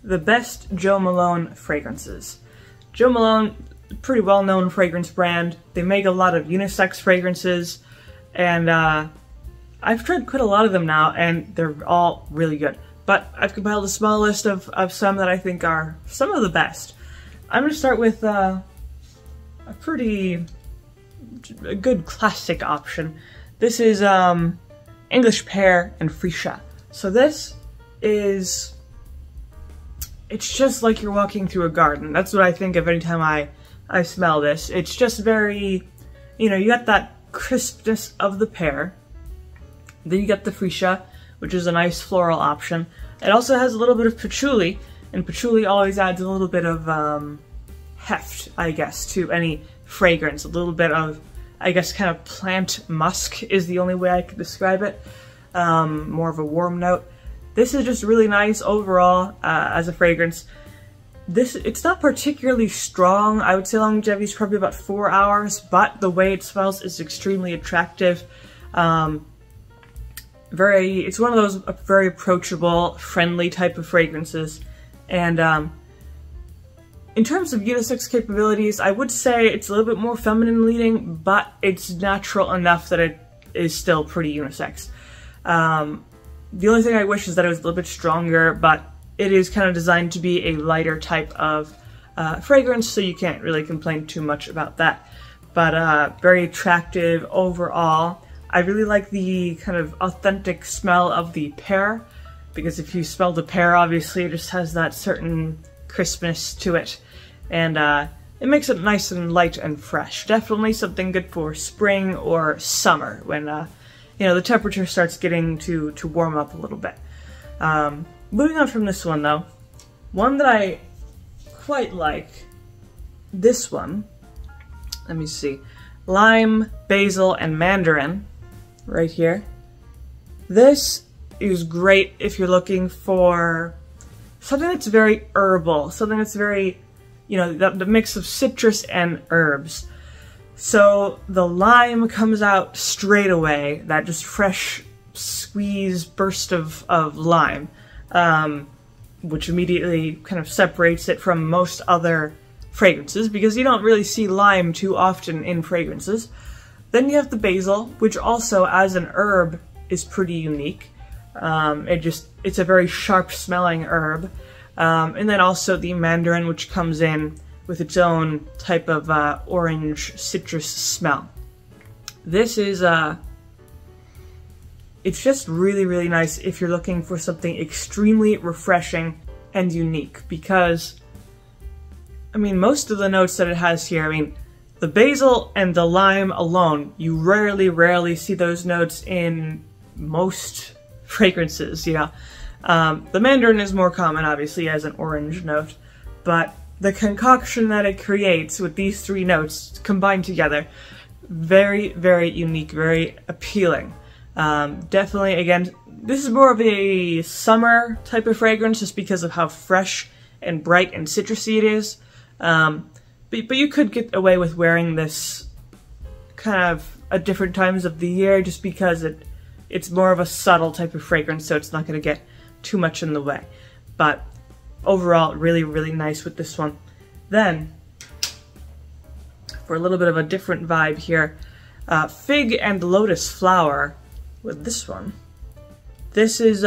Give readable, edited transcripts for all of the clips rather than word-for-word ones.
the best Jo Malone fragrances. Jo Malone, pretty well-known fragrance brand. They make a lot of unisex fragrances, and I've tried quite a lot of them now, and they're all really good. But I've compiled a small list of some that I think are some of the best. I'm going to start with a good classic option. This is English Pear and Freesia. So this is, it's just like you're walking through a garden. That's what I think of anytime I smell this. It's just very, you know, you got that crispness of the pear. Then you get the Freesia, which is a nice floral option. It also has a little bit of patchouli, and patchouli always adds a little bit of heft, I guess, to any fragrance. A little bit of, I guess, kind of plant musk is the only way I could describe it. More of a warm note. This is just really nice overall as a fragrance. It's not particularly strong. I would say longevity is probably about 4 hours, but the way it smells is extremely attractive. It's one of those very approachable, friendly type of fragrances. And in terms of unisex capabilities, I would say it's a little bit more feminine leaning, but it's natural enough that it is still pretty unisex. The only thing I wish is that it was a little bit stronger, but it is kind of designed to be a lighter type of fragrance, so you can't really complain too much about that. But very attractive overall. I really like the kind of authentic smell of the pear, because if you smell the pear, obviously it just has that certain crispness to it, and it makes it nice and light and fresh. Definitely something good for spring or summer when you know, the temperature starts getting to warm up a little bit. Moving on from this one though, one that I quite like, this one, let me see, Lime, Basil, and Mandarin, right here. This is great if you're looking for something that's very herbal, something that's very, you know, the mix of citrus and herbs. So the lime comes out straight away, that just fresh squeeze burst of lime, which immediately kind of separates it from most other fragrances, because you don't really see lime too often in fragrances. Then you have the basil, which also as an herb is pretty unique. It's a very sharp smelling herb. And then also the mandarin, which comes in with its own type of orange citrus smell. This is, it's just really, really nice if you're looking for something extremely refreshing and unique, because, I mean, most of the notes that it has here, I mean, the basil and the lime alone, you rarely see those notes in most fragrances, you know. The mandarin is more common, obviously, as an orange note, but the concoction that it creates with these three notes combined together, very, very unique, very appealing. Definitely, again, this is more of a summer type of fragrance just because of how fresh and bright and citrusy it is. But you could get away with wearing this kind of at different times of the year just because it's more of a subtle type of fragrance, so it's not going to get too much in the way. But overall, really, really nice with this one. Then, for a little bit of a different vibe here, Fig and Lotus Flower with this one. This is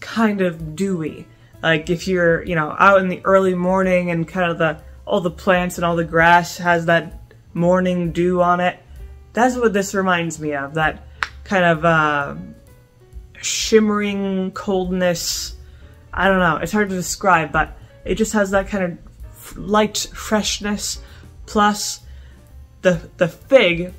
kind of dewy. Like if you're, you know, out in the early morning and kind of all the plants and all the grass has that morning dew on it. That's what this reminds me of, that kind of shimmering coldness. I don't know, it's hard to describe, but it just has that kind of light freshness, plus the fig.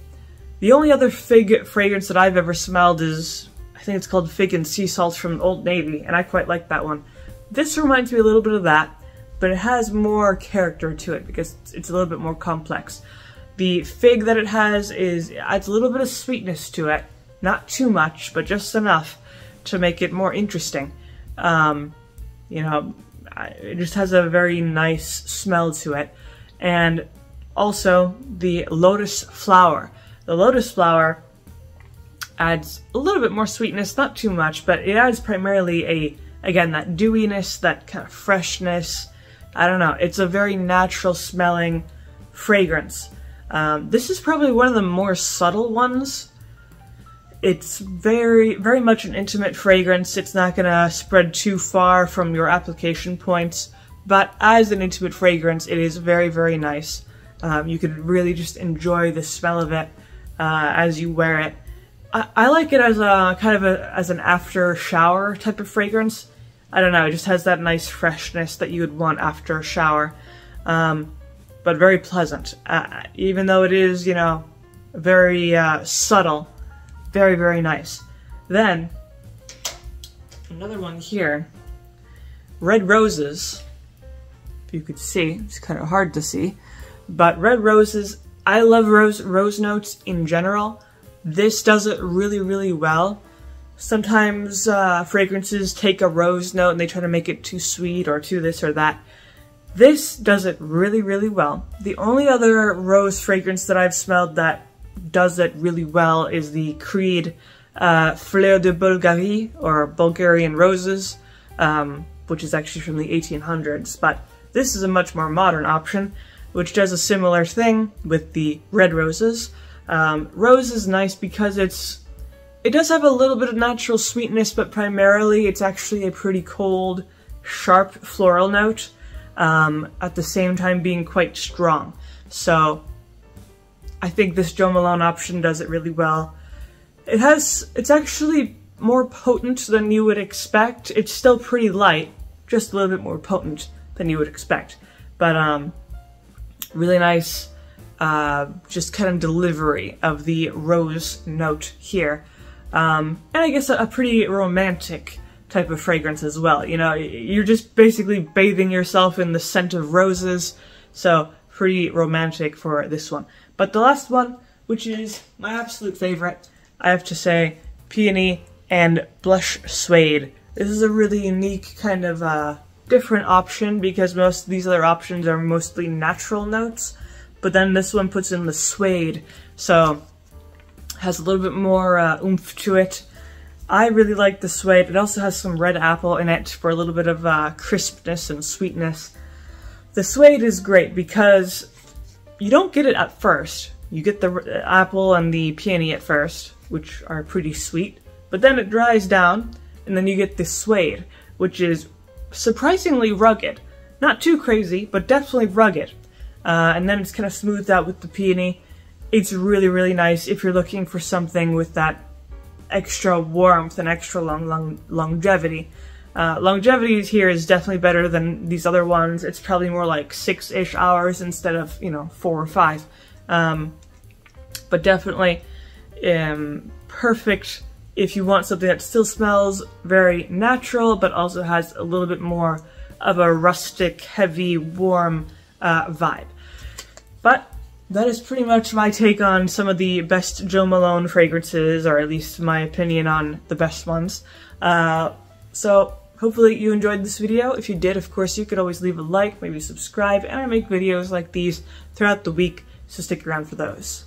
The only other fig fragrance that I've ever smelled is, I think it's called Fig and Sea Salt from Old Navy, and I quite like that one. This reminds me a little bit of that, but it has more character to it because it's a little bit more complex. The fig that it has adds a little bit of sweetness to it, not too much, but just enough to make it more interesting. You know, it just has a very nice smell to it. And also the Lotus Flower. The Lotus Flower adds a little bit more sweetness, not too much, but it adds primarily again, that dewiness, that kind of freshness. I don't know, it's a very natural smelling fragrance. This is probably one of the more subtle ones. It's very much an intimate fragrance. It's not gonna spread too far from your application points, but as an intimate fragrance, it is very nice. You can really just enjoy the smell of it as you wear it. I like it as a kind of as an after shower type of fragrance. I don't know, it just has that nice freshness that you would want after a shower, but very pleasant. Even though it is, you know, very subtle, very nice. Then another one here, Red Roses. If you could see, it's kind of hard to see, but Red Roses. I love rose notes in general. This does it really well. Sometimes fragrances take a rose note and they try to make it too sweet or too this or that. This does it really well. The only other rose fragrance that I've smelled that does it really well is the Creed Fleur de Bulgarie, or Bulgarian Roses, which is actually from the 1800s, but this is a much more modern option, which does a similar thing with the Red Roses. Rose is nice because it does have a little bit of natural sweetness, but primarily it's actually a pretty cold, sharp floral note, at the same time being quite strong. So I think this Jo Malone option does it really well. It's actually more potent than you would expect. It's still pretty light, just a little bit more potent than you would expect. But really nice, just kind of delivery of the rose note here. And I guess a pretty romantic type of fragrance as well. You know, you're just basically bathing yourself in the scent of roses, so pretty romantic for this one. But the last one, which is my absolute favorite, I have to say, Peony and Blush Suede. This is a really unique kind of different option because most of these other options are mostly natural notes, but then this one puts in the suede, so has a little bit more oomph to it. I really like the suede. It also has some red apple in it for a little bit of crispness and sweetness. The suede is great because you don't get it at first. You get the apple and the peony at first, which are pretty sweet, but then it dries down, and then you get the suede, which is surprisingly rugged. Not too crazy, but definitely rugged. And then it's kind of smoothed out with the peony. It's really nice if you're looking for something with that extra warmth and extra longevity. Longevity here is definitely better than these other ones. It's probably more like 6-ish hours instead of, you know, 4 or 5. But definitely perfect if you want something that still smells very natural, but also has a little bit more of a rustic, heavy, warm vibe. But that is pretty much my take on some of the best Jo Malone fragrances, or at least my opinion on the best ones. So hopefully you enjoyed this video. If you did, of course, you could always leave a like, maybe subscribe, and I make videos like these throughout the week, so stick around for those.